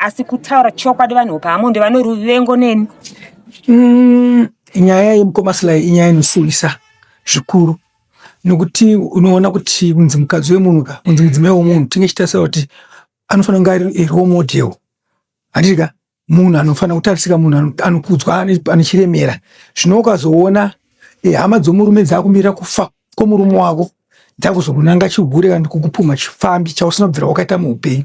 asi kutaura chokwadi vanhu paamonde vanoruvengo neni. Nyaya yeMukoma Sly inyaya inosuwisa zvikuru. Nokuti unoona kuti kunzi mukadzi wemunhu ka, kunzi mudzimai womunhu tinenge tichitarisira kuti anofanira kunge ari role model. Handika munhu anofanira kutarisika munhu anokudzwa ane chiremera. Zvino ukazoona hama dzomurume dzakumirira kufa kwomurume wako dzakuzokunanga chigure kana kukupuma chifambi chausina kubvira wakaita muupenyu.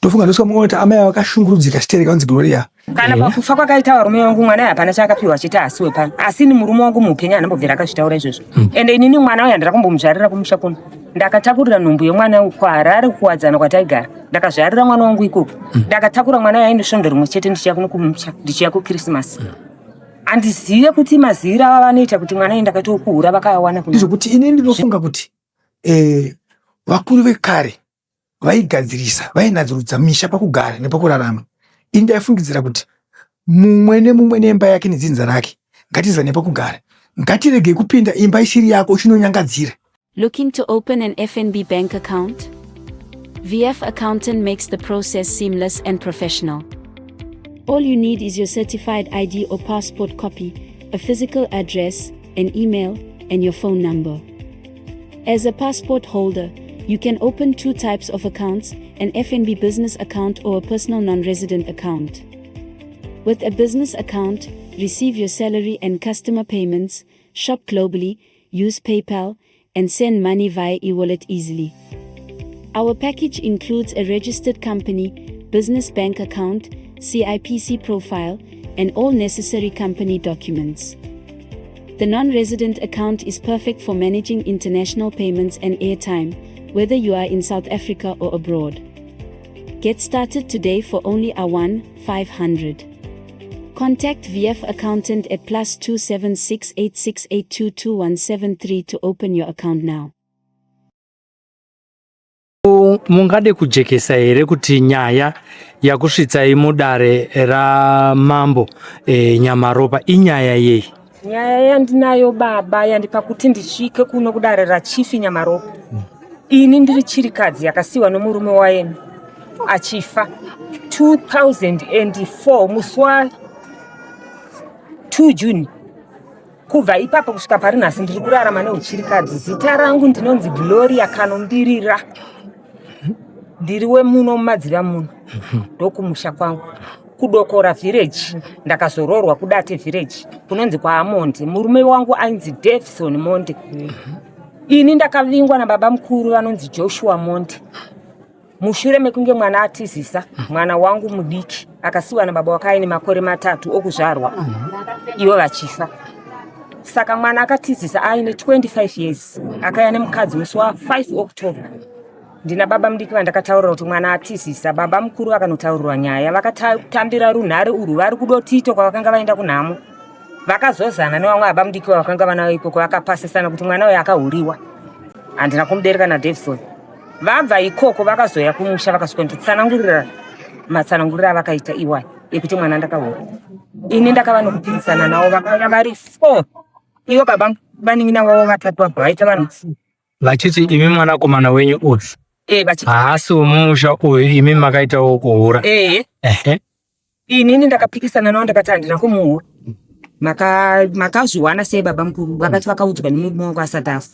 Ndofunga ndosvika muone kuti amai vakashungurudzika chitereka kunzi Gloria. Kana pakufa kwakaita varume vangu mwana hapana chaakapiwa chiti asiwe pano. Asi ni murume wangu muupenyu anambobvira akazvitaura izvozvo. Ende inini mwana uyu ndakambomuzvarira kumusha kuno. Ndakatakurira nhumbu yemwana kwaHarare kuwadzana kwataigara. Ndakazvarira mwana wangu ikoko. Ndakatakura mwana uyu aindosvondo rimwe chete ndichiya kuno kumusha, ndichiya kuKrisimasi. Andizive kuti mazira vanoita kuti mwana uyu ndakatokuhura vakawana kuno. Ndizvo kuti inini ndinofunga kuti vakuru vekare vaigadzirisa, vainadzurudza misha pakugara nepakurarama. Ini ndaifungidzira kuti mumwe nemumwe nemba yake nedzinza rake ngatiziva nepakugara. Ngatirege kupinda imba isiri yako chinonyangadzira. Looking to open an FNB bank account? VF Accountant makes the process seamless and professional. All you need is your certified ID or passport copy, a physical address, an email, and your phone number. As a passport holder, you can open 2 types of accounts, an FNB business account or a personal non-resident account. With a business account, receive your salary and customer payments, shop globally, use PayPal, and send money via e-wallet easily. Our package includes a registered company, business bank account, CIPC profile, and all necessary company documents. The non-resident account is perfect for managing international payments and airtime, whether you are in South Africa or abroad. Get started today for only R1,500. Contact VF Accountant at +276 8682 2173 to open your account now. Mungade kujekesa here kuti nyaya yakusvitsai mudare ramambo Nyamaropa inyaya yei? Nyaya yandinayo baba yandipa kuti ndisvike kuno kudare rachifi Nyamaropa. Ini ndiri chirikadzi yakasiwa nomurume waeni achifa 2004 muswa 2 June. Kubva ipapo kusvika pari nhasi ndiri kurarama neuchirikadzi. Zita rangu ndinonzi Gloria Kanombirira. Ndiri wemuno mumadziva muno. Ndokumusha kwangu. Kudokora village. Ndakazororwa kudate village. Kunonzi kwaAmonde. Murume wangu ainzi Davison Monde. Ini ndakavingwa naBabamukuru vanonzi Joshua Monde. Mushure mekunge mwana atizisa, mwana wangu mudiki akasiwa nababa wake aine makore 3 okuzvarwa. Ivo vachifa. Saka mwana akatizisa aine 25 years. Akaya nemukadzi musi wa5 October. Ndina baba mudiki vandakataurira kuti mwana atizisa. Babamukuru akanotaurwa nyaya. Vakatambira runhare urwu vari kudotito kwavakanga vaenda kunhamo. Vakazozana nevamwe baba mudiki vakanga vanayo ikoko vakapasisana kuti mwana uyu akahuriwa. Handina kumubereka naDavison. Vabva ikoko vakazoya kumusha vakasvikonditsanangurira matsanangurira vakaita iwai ekuti mwana ndakahura. Ini ndakava nokupikisana navo vakauya vari 4. Ivo baba vanin'ina vavo vatatu vabva vaita vanhu. Vachiti imi mwanakomana wenyu uyu haasi womumusha uyu imi makaitawo kuhura. Inini ndakapikisana navo ndakati handina kumuhura. Makazviwana sei Babamukuru? Vakati vakaudzwa nemurume wangu asati afa.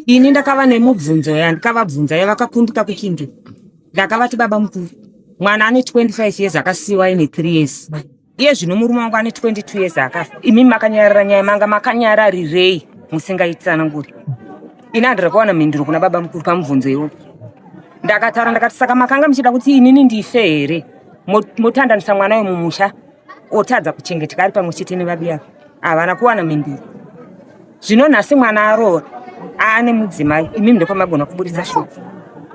Ini ndakava nemubvunzo yandikavabvunza yavakakundika kuchindwe. Ndakavati Babamukuru, mwana ane 25 years akasiwa ine 3 years. Iye zvino murume wangu ane 22 years akafa. Imi makanyarara nyaya manga makanyararirei musingaitsananguri. Ini handiri kuwana mhinduro kuna Babamukuru pamubvunzo iwoyo. Ndakataura ndakati saka makanga muchida kuti inini ndife here. Motandanisa mwana uyu mumusha otadza kuchengeteka ari pamwe chete nevabi vake. Havana kuwana mhinduro. Zvino nhasi mwana aroora. Ane mudzimai. Imi ndokwamagona kuburitsa shoko.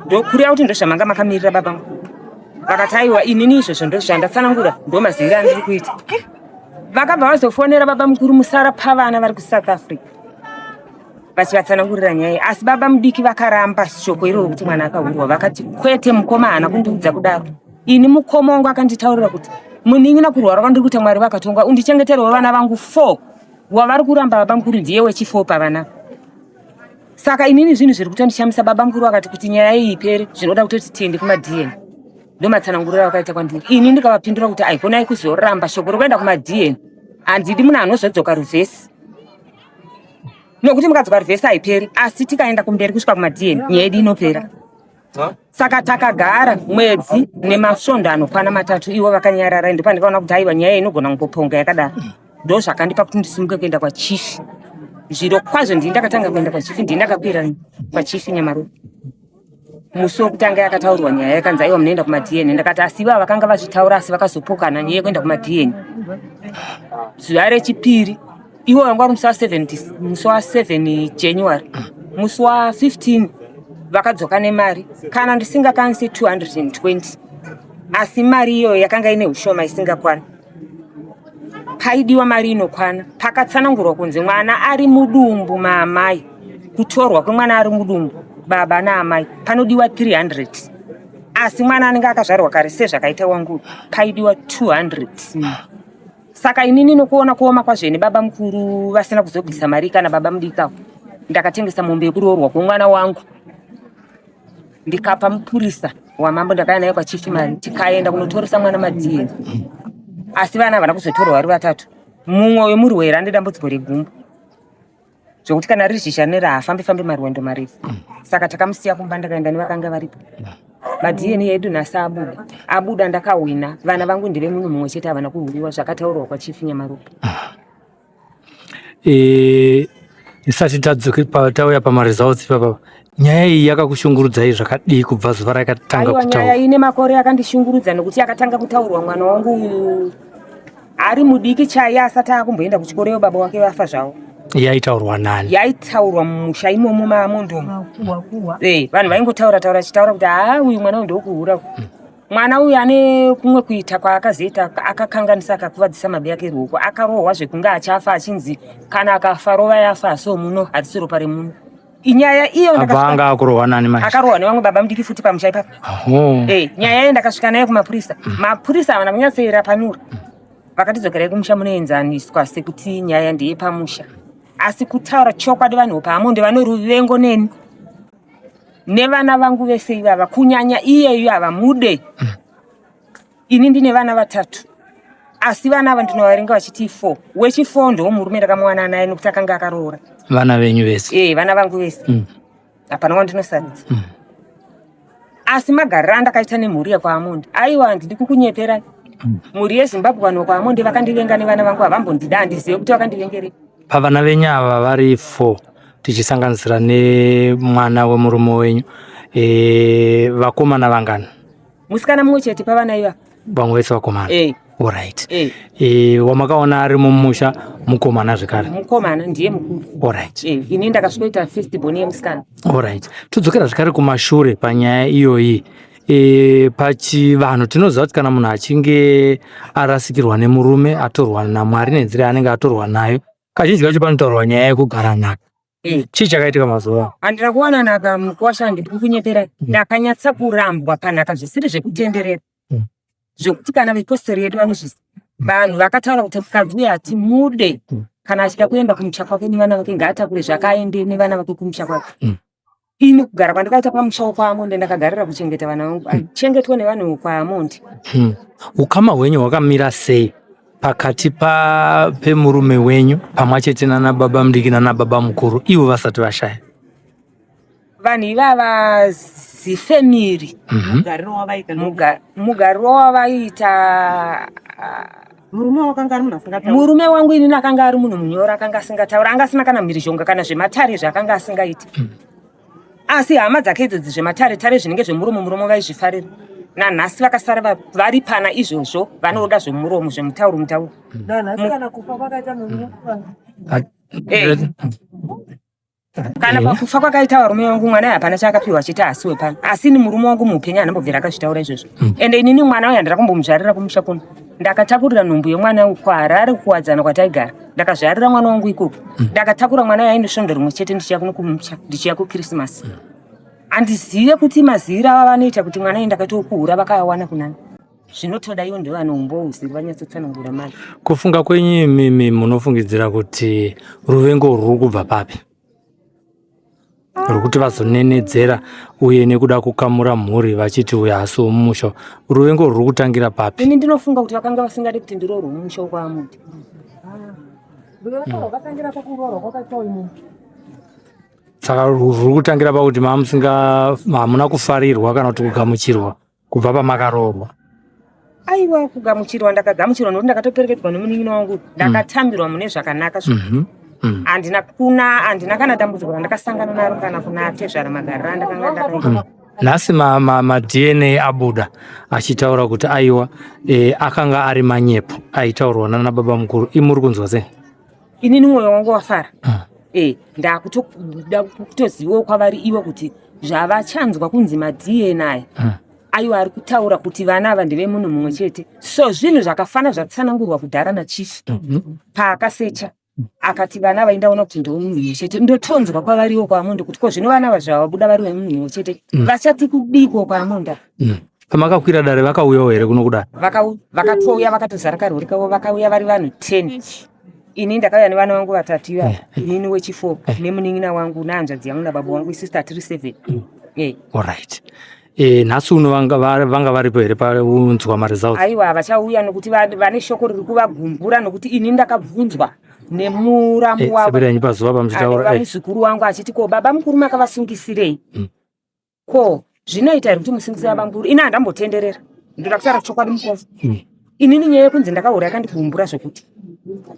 Ndokuriya kuti ndozvamanga makamirira Babamukuru. Vakati aiwa inini izvozvo ndozvandatsanangura ndomaziviro andiri kuita. Vakabva vazofonera Babamukuru musara pavana vari kuSouth Africa. Vachivatsanangurira nyaya. Asi baba mudiki vakaramba shoko iroro kuti mwana akahurwa. Vakati kwete mukoma haana kundiudza kudaro. Ini mukoma wangu akanditaurira kuti munin'ina kurwara kwandiri kuita Mwari vakatonga undichengeterewo vana vangu 4. Wavari kuramba Babamukuru ndiye wechi4 pavana. Saka inini zvinhu zviri kutondishamisa. Babamukuru akati kuti nyaya iyi ipere zvinoda kutoti tiende kumaDNA. ndomatsanangurira wakaita kwandiri. Ini ndikavapindura kuti aikonai kuzoramba shoko rokuenda kumaDNA. Handidi munhu anozodzoka ruvhesi. Nokuti mukadzoka ruvhesi haiperi, asi tikaenda kumberi kusvika kumaDNA nyaya yedu inopera. Saka takagara mwedzi nemasvondo anokwana 3 ivo vakanyarara, ndipo ndikaona kuti aiwa nyaya inogona kungoponga yakadaro. Ndo zvakandipa kuti ndisimuke kuenda kwachifi. Zviro kwazvo ndakatanga kuenda kwachifi, ndakakwira kwachifi Nyamaropa. Musi wokutanga yakataurwa nyaya yakanzi aiwa munoenda kumaDNA. Ndakati asiva vakanga vazvitaura asi vakazopokana nyaya yekuenda kumaDNA. Zuva rechipiri ivo vanga vari musi wa7 January. Musi wa15 vakadzoka nemari kana ndisingakanisi 220, asi mari iyo yakanga ine ushoma isingakwana. Paidiwa mari inokwana, pakatsanangurwa kunzi mwana ari mudumbu maamai, kutorwa kwemwana ari mudumbu baba naamai panodiwa 300, asi mwana anenge akazvarwa kare sezvakaita wangu paidiwa 200. Saka inini nokuona kuoma kwazvene baba mukuru vasina kuzobvisa mari kana baba mudika, ndakatengesa mombe yekuroorwa kwemwana wangu. Ndikapa mupurisa wamambo ndakaenda naye kwachifi mari, tikaenda kunotoresa mwana MaDNA. Asi vana havana kuzotorwa vari 3. Mumwe wemurwere ane dambudziko regumbo, zvokuti kana riri zhizhanera hafambe marwendo marefu. Saka takamusiya kumba ndakaenda nevakanga varipo. MaDNA yedu nhasi abuda ndakahwina. Vana vangu ndive munhu mumwe chete havana kuhuriwa zvakataurwa kwachifi Nyamaropa. Isati tauya pamaresults papa, nyaya iyi yakakushungurudzai zvakadii kubva zuva rakatanga kutaurwa? Nyaya ine makore yakandishungurudza nokuti yakatanga kutaurwa mwana wangu ari mudiki chaiye asati akumboenda kuchikoro, baba wake vafa zvavo. Yaitaurwa nani? Yaitaurwa mumusha imomo mamondomo. Vanhu vaingotaura chitaura kuti uyu mwana uyu ndokuhura. Mwana uyu ane kumwe kuita kwaakazoita, akakanganisa akakuvadzisa mabe yake ruoko, akarohwa zvekunge achafa achinzi kana akafa rova yafa so muno hatisi ropa remunhu. Inyaya iyo ndakasvika akurohwa nani manje? Akarohwa nevamwe baba mudiki futi pamusha ipapo. Nyaya iyo ndakasvika nayo kumapurisa. Mapurisa havana kunyatsoera panura. Vakatidzokerai kumusha munoenzaniswa sekuti nyaya ndeye pamusha. Asi kutaura chokwadi vanhu paamonde vane ruvengo neni. Nevana vangu vese ivava kunyanya iyeyo havamude. Ini ndine vana 3. Asi vana ava ndinovaringa vachiti 4. Wechi4 ndo murume ndakamuwana naye nokuti akanga akaroora. Vana venyu vese? Vana vangu vese. Hapana wandinosaridza. Asi magariro andakaita nemhuri yekwaamonde, aiwa ndiri kukunyeperai. Mhuri yeZimbabwean kwaamonde vakandivenga nevana vangu havambondida, handizive kuti vakandivengerei. Pavana venyu ava vari 4 tichisanganisira nemwana wemurume wenyu, vakomana vangana? Musikana mumwe chete pavana iva. Vamwe vese vakomana? Alright. Wamakaona ari mumusha mukomana zvekare? Mukomana ndiye mukuru. Alright. Ini ndakasvikoita first born yemusikana. Alright. Todzokera zvekare kumashure panyaya iyoyi. Pachivanhu tinoziva kuti kana munhu achinge arasikirwa nemurume, atorwa naMwari nenzira yaanenge atorwa nayo, kazhinji kacho panotaurwa nyaya yekugara nhaka. Chii chakaitika mazuva? Handina kuwana nhaka mukuwasha ndiri kukunyeperai. Ndakanyatsa kurambwa panhaka zvisiri zvekutenderera. Zvokuti kana vepostori yedu vanozvisa. Vanhu vakataura kuti mukadzi uyu hatimude kana achida kuenda kumusha kwake nevana vake ngaatakure zvakaende nevana vake kumusha kwake. Ini kugara kwandakaita pamusha wokwaAmonde ndakagarira kuchengeta vana vangu. Chengetwa nevanhu vokwaAmonde. Ukama hwenyu hwakamira sei pakati pemurume wenyu pamwachete nana baba mudiki nana baba mukuru ivo vasati vashaya? Vanhu ivava zifemiri. Mugariro wavaita murume wangu inini akanga ari munhu munyoro, akanga asingataura, anga asina kana mhirizhonga kana zvematare zvakanga asingaiti. Asi hama dzake idzodzi zvematare zvinenge zvemuromo vaizvifarira. Nanhasi vakasara vari pana izvozvo vanoda zvemuromo zvemutauro. Kana pakufa kwakaita varume vangu mwana hapana chaakapiwa chete asiwe pana. Asi ni murume wangu mupenyu anambobvira akazvitaura izvozvo. Ende inini mwana uyu ndakambomuzvarira kumusha kuno. Ndakatakurira nhumbu yemwana kwaHarare kuwadzana kwataigara. Ndakazvarira mwana wangu ikoko. Ndakatakura mwana uyu aindosvondo rimwe chete ndichiya kuno kumusha, ndichiya kuKrisimasi. Handizive kuti mazira vanoita kuti mwana ndakatokuhura vakawana kunani. Zvinotoda ivo ndevanombouzi vanyatsotsanangura mari. Kufunga kwenyu mimi munofungidzira kuti ruvengo ruri kubva papi? Rukuti vazonenedzera uye nekuda kukamura mhuri vachiti uyu hasi womumusha. Ruvengo ruri kutangira papi? Ini ndinofunga kuti vakanga vasingadi kuti ndiro rwomumusha kwaMuti. Rwakatangira pakurora kwakaitwa ino. Saka ruri kutangira pakuti hamuna kufarirwa kana kuti kugamuchirwa kubva pamakaroorwa. Aiwa, kugamuchirwa ndakagamuchirwa nokuti ndakatoperekedzwa nemunin'ina wangu, ndakatambirwa mune zvakanaka. Handina kana dambudziko randakasangana naro kana kuna tezvara magariro andakanga ndakaita. Nhasi MaDNA abuda achitaura kuti aiwa akanga ari manyepo aitaurwa nana Babamukuru. Muri kunzwa sei? Inini mwoyo wangu wafara. Ndakutoda kutozivawo kwavari ivo kuti zvavachanzwa kunzi MaDNA aiwa ari kutaura kuti vana ava ndevemunhu mumwe chete. So zvinhu zvakafana zvatsanangurwa kudhara nachief paakasecha akati vana vaindaona kuti ndevemunhu mumwe chete. Ndotonzwa kwavariwo kwaMunda kuti ko zvino vana zvavabuda vari vemunhu mumwe chete vachati kudiko kwaMunda. Pamakakwira dare vakauyawo here kuno kudare? Vakatouya vakatozara karori kavo, vakauya vari vanhu 10. Ini ndakauya nevana vangu vatatu iva, inini wechi4 nemunin'ina wangu nehanzvadzi yangu nababa wangu sister 37. Alright. Nhasi uno vanga varipo here paunzwa maresults? Aiwa, vachauya nokuti vane shoko riri kuvagumbura nokuti ini ndakabvunzwa nemurambo wavo muzukuru wangu achiti ko Babamukuru makavasungisirei? Ko zvinoita here kuti musungisire Babamukuru? Ini handambotenderera, ndoda kutaura chokwadi mukofu. Inini nyaya yekunzi ndakaura yakandikumbura zvokuti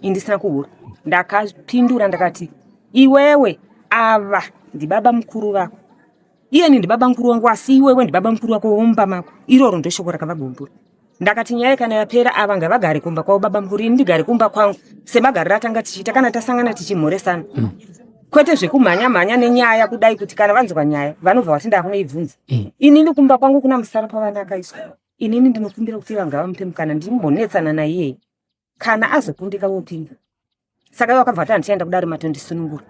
indisina kuhura. Ndakapindura ndakati iwewe ava ndiBabamukuru vako, iyeni ndiBabamukuru wangu, asi iwewe ndiBabamukuru wako womba mako. Iroro ndoshoko rakavagumbura. Ndakati nyaya kana yapera ava ngavagare kumba kwavo Babamukuru, ini ndigare kumba kwangu semagariro atanga tichiita kana tasangana tichimhoresana. Kwete zvekumhanya-mhanya nenyaya kudai kuti kana vanzwa nyaya vanobva vati ndakunoibvunza. Inini kumba kwangu kuna musara pavana akaiswa. Inini ndinokumbira kuti vangavamupe mukana ndimbonetsana naye kana azokundika vopinda. Saka vakabva vati handichaenda kudare matondisunungura.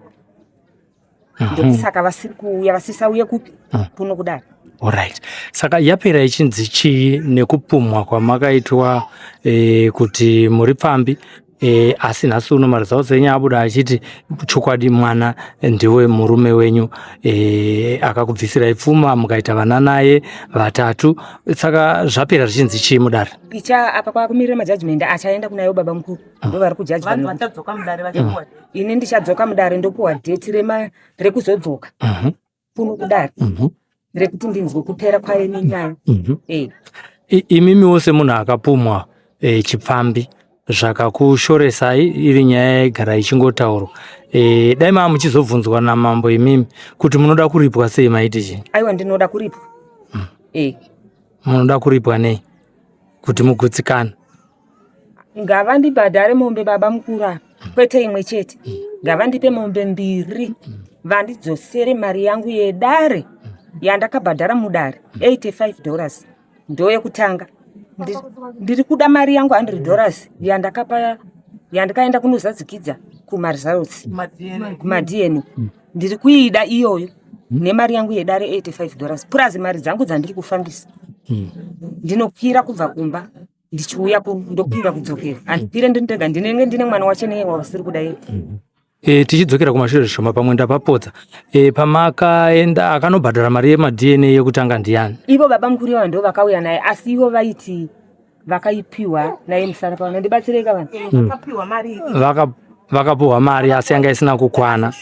Ndosaka vasiri kuuya, vasisauye kupi kuno kudare. Alright. Saka yapera ichinzi chii nekupumwa kwamakaitwa kuti muri pambi asi nhasi uno maresults enyu abuda achiti chokwadi mwana ndiwe murume wenyu akakubvisirai pfuma mukaita vana naye vatatu. Saka zvapera zvichinzi chii Mudare? Apa kwakumirira majudgment achaenda kunayo Babamukuru ndo vari kujaji vanhu vatadzoka Mudare vachipuwa. Ini ndichadzoka Mudare ndopuwa date rekuzodzoka kuno kudare rekuti ndinzwe kupera kwaye nenyaya. Imimi wose munhu akapumwa chipfambi zvakakushoresai iri nyaya yaigara ichingotaurwa, dai maa muchizobvunzwa namambo imimi kuti munoda kuripwa sei maiti chii? Aiwa, ndinoda kuripwa. Munoda kuripwa nei kuti mugutsikana? Ngavandibhadhare mombe Babamukuru kwete imwe chete, ngavandipe mombe 2 vandidzosere mari yangu yedare yandakabhadhara Mudare $85 ndo yekutanga. Ndiri kuda mari yangu $100 yandakaenda kunozadzikidza kumaresults kuMaDNA. Ndiri kuida iyoyo nemari yangu yedare $85 plus mari dzangu dzandiri kufambisa. Ndinokwira kubva kumba ndichiuya ndokwira kudzokera. Handipire ndindega, ndinenge ndine mwana wacho neye wasiri kuda yeye. Tichidzokera kumashure zvishoma pamwe ndapapodza. Pamakaenda akanobhadhara mari yeMaDNA yekutanga ndiani? Ivo Babamukuru ivo ndo vakauya naye, asi ivo vaiti vakaipiwa naye musara pano. Ndibatsireka vanhu. Vakapiwa mari. Vakapiwa mari asi yanga isina kukwana.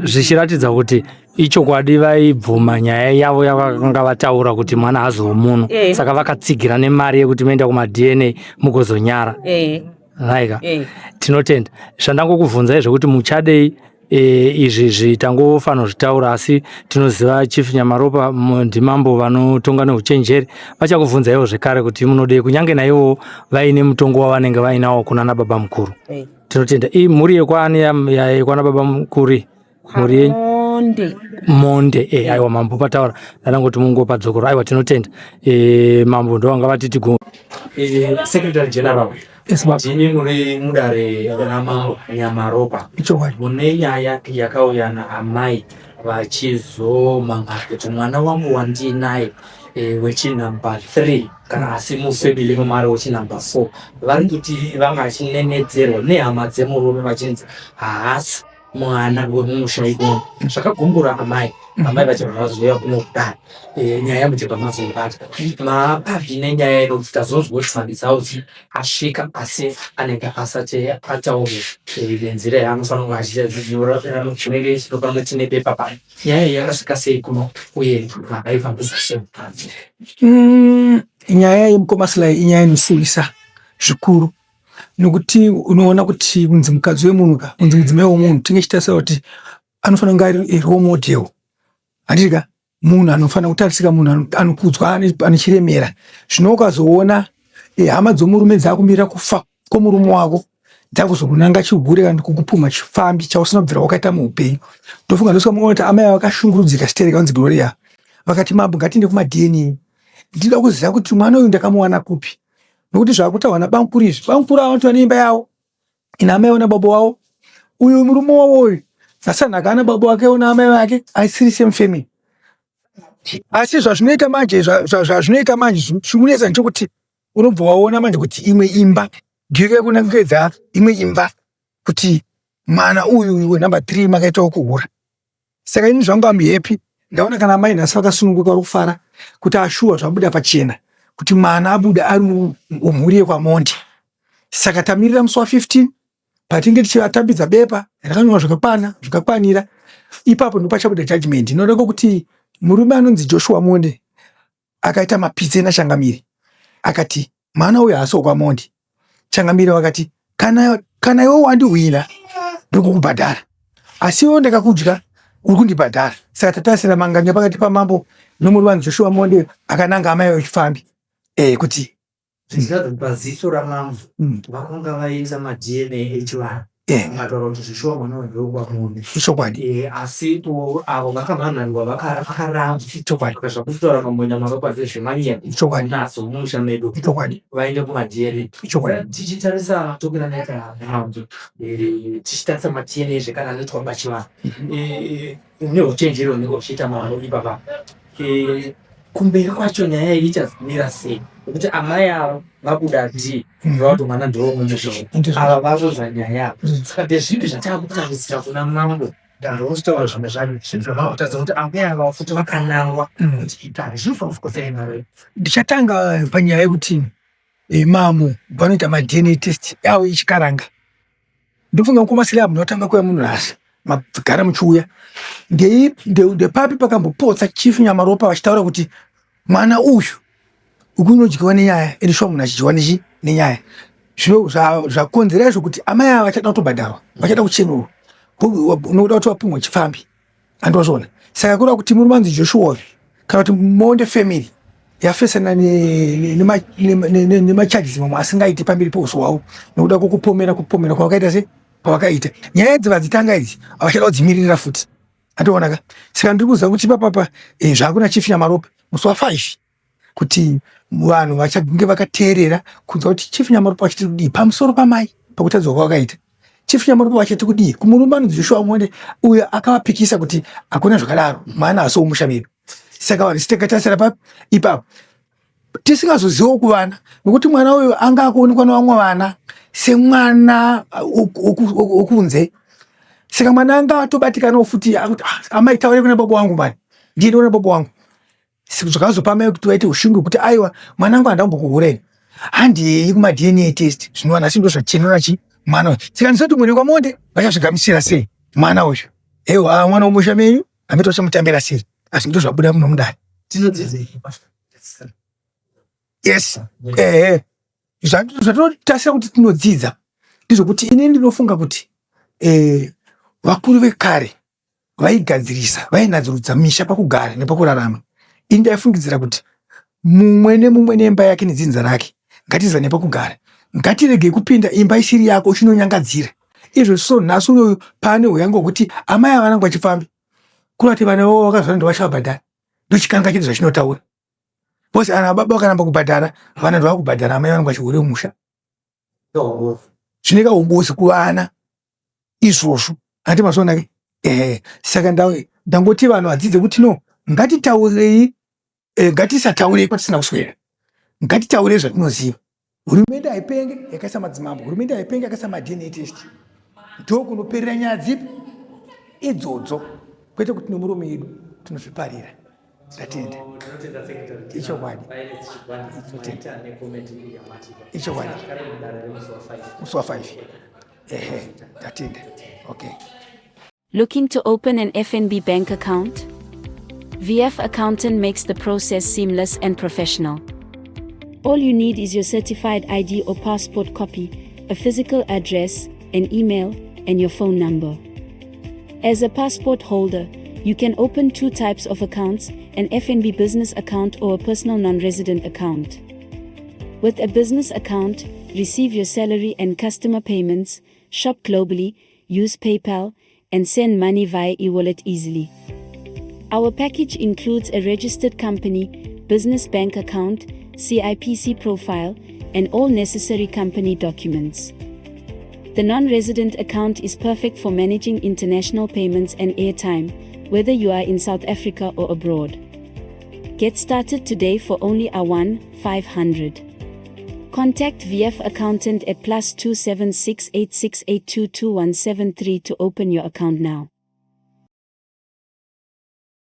Zvichiratidza kuti ichokwadi vaibvuma nyaya yavo yakanga vataura kuti mwana hazomunhu. Saka vakatsigira nemari yekuti muenda kuMaDNA mugozonyara. Laika tinotenda. Zvandangokubvunzai zvekuti muchadei izvi tangofanira zvitaura, asi tinoziva Chief Nyamaropa ndimambo vanotonga neuchenjeri vachakubvunzaiwo zvekare kuti munodei kunyange naivo vaine mutongo wavanenge vainawo kuna Babamukuru. Tinotenda. Mhuri yekwani yekwana Babamukuru? Mhuri yenyu? Monde. Aiwa, mambo pataura ndanangoti mungopa dzokoro. Aiwa, tinotenda. Mambo ndo vanga vatiti Secretary General. Ndini muri Mudare namambo Nyamaropa. Mune nyaya yakauya naamai vachizomanga kuti mwana wangu wandinaye wechinamba 3 kana asi mufamily mumari wechinamba 4 vari kuti vanga vachinenedzerwa nehama dzemurume vachinzi haasi mwana wemusha iko zvakagumbura amai vachavazoya kuno kudai nyaya muchibva mazobata mapavi nenyaya inoti tazozwa kufambisa kuti asvika asi anenge asati ataura nzira yaanofanira kunge achiita chinenge chinofanira chine bepa pano nyaya yakasvika sei kuno uye vakaifambisa sei? Nyaya yeMukoma Sly inyaya inosulisa zvikuru nokuti unoona kuti kunzi mukadzi wemunhu kunzi mudzimai womunhu tinenge tichitarisa kuti anofanira kunge ari role model. Handika munhu anofanira kutarisika munhu anokudzwa ane chiremera. Zvino ukazoona hama dzomurume dzakumirira kufa kwomurume wako dzakuzokunanga chigure kana kukupuma chifambi chausina kubvira wakaita muupenyu. Ndofunga ndosvika muona kuti amai vakashungurudzika chitereka kunzi Gloria vakati mambo ngatiende kumaDNA ndida kuziva kuti mwana uyu ndakamuwana kupi nokuti zvakutaurwa naBamukuru izvi Bamukuru avanoti vane imba yavo ina amai ona baba wavo uyu murume wavo uyu asanhaka ana baba wake ona amai vake aisiri same family. Asi zvazvinoita manje zvinonetsa ndechekuti unobva waona manje kuti imwe imba ndiyeke kunangedza imwe imba kuti mwana uyu wenumber 3 makaitawo kuhura. Saka ini zvangu am happy ndaona kana amai nhasi vakasununguka vari kufara kuti ashuwa zvabuda pachena kuti mwana abuda ari mumhuri yekwaMondi. Saka tamirira musi wa15 patinge tichivatambidza bepa rakanyorwa zvakakwanira ipapo ndipo pachabuda judgment. Inoda kuti murume anonzi Joshua Monde akaita mapitse naChangamire akati mwana uyu haasi wekwaMondi. Changamire wakati kana iwe wandihwina ndokukubhadhara asi iwe ndakakudya uri kundibhadhara. Saka tatasira manganya pakati pamambo nomurume wanzi Joshua Monde akananga amai vechifambi kuti paziso ramambo vakanga vaisa maDNA echivanhu vataura kuti Joshua mwana wekwaMondi ichokwadi asi avo vakamhanhanirwa vakaramba zvakutaura mambonya makakwadze zvemanyaya naso mumusha medu vaende kumaDNA. Tichitarisa tokira naitahambo tichitarisa maDNA zvekana anoitwa pachivanhu neuchenjeri unenge uchiita mambo ipapa kumberi kwacho nyaya iyi ichazimira sei nokuti amai ava vabuda ti vakuti mwana ndowomumusha ava vazodza nyaya saka ndezvipi zvataakutambudzira kuna mambo ndandositaura zvimwe zvavakutadza kuti amai ava futi vakanangwa kuti itari zvinofanira kukosei nawe. Ndichatanga panyaya yekuti mamo vanoita maDNA test yavo ichikaranga. Ndofunga Mukoma Sly munhu watanga kuuya munhu nhasi magara muchiuya ndepapi pakambopotsa chief Nyamaropa vachitaura kuti mwana uyu ukunodyiwa nenyaya ende shuwa munhu achidyiwa nenyaya. Zvino zvakonzera izvo kuti amai ava vachada kutobhadharwa vachada kuchenurwa unoda kuti vapumwe chifambi andozvona. Saka kureva kuti murume wanzi Joshua uyu kana kuti Monde family yafesana nemacharges mamwe asingaiti pamberi peuswa hwavo nokuda kwokupomera kwavakaita se pavakaita. Nyaya idzi vadzitanga idzi havachada kudzimirira futi andionaka. Saka ndiri kuziva kuti papapa zvakuna chief Nyamaropa musi wa5 kuti vanhu vachange vakateerera kunzwa kuti chief Nyamaropa vachiti kudii pamusoro pamai pakutadzwa kwavakaita. Chief Nyamaropa vachiti kudii kumurume anonzi Joshua Monde uyo akavapikisa kuti hakuna zvakadaro mwana haasi womusha medu. Saka vanhu sitakatasira papi ipapo tisingazozivawo kuvana nokuti mwana uyu anga akuonekwa nevamwe vana semwana okunze. Saka mwana anga atobatikanawo futi amai taure kuna baba wangu mani ndiende kuna baba wangu. Zvakazopa amai kuti vaite ushungu kuti aiwa mwana angu handambokuhureni handiyei kumaDNA test zvino vanhu asi ndo zvachenura mwana uyu. Saka ndisati mwene kwaMonde vachazvigamisira sei mwana uyu ewa mwana womusha menyu ameti vachamutambira sei asi ndo zvabuda muno Mudare. Yes zvatotasira kuti tinodzidza ndizvokuti ini ndinofunga kuti vakuru vekare vaigadzirisa vainadzurudza misha pakugara nepakurarama. Ini ndaifungidzira kuti mumwe nemumwe nemba yake nedzinza rake ngatiziva nepakugara ngatirege kupinda imba isiri yako uchinonyangadzira izvo so nhasi unoyu paane uyango hwekuti amai avanangu vachifambi kurati vana vavo vakazvana ndovachavabhadhara ndochikanga chiri zvachinotaura bose ana baba vakaramba kubhadhara vana ndovakubhadhara amai vanangu vachihure musha. Zvineka umbosi kuvana izvozvo handi mazonake. Saka ndangoti vanhu vadzidze kuti no ngatitaurei ngatisataurei kwatisina kuswera ngatitaurei zvatinoziva. Hurumende haipenge yakaisa madzimambo, hurumende haipenge yakaisa maDNA test. Ndo kunoperera nyaya dzipi idzodzo kwete kuti nemurume edu tinozviparira. Ndatenda ichokwadi ichokwadi musi wa 5 ndatenda. Okay. Looking to open an FNB bank account? VF Accountant makes the process seamless and professional. All you need is your certified ID or passport copy, a physical address, an email, and your phone number. As a passport holder, you can open 2 types of accounts, an FNB business account or a personal non-resident account. With a business account, receive your salary and customer payments, shop globally, use PayPal, and send money via e-wallet easily. Our package includes a registered company, business bank account, CIPC profile, and all necessary company documents. The non-resident account is perfect for managing international payments and airtime, whether you are in South Africa or abroad. Get started today for only R1,500. Contact VF Accountant at +27686822173 to open your account now.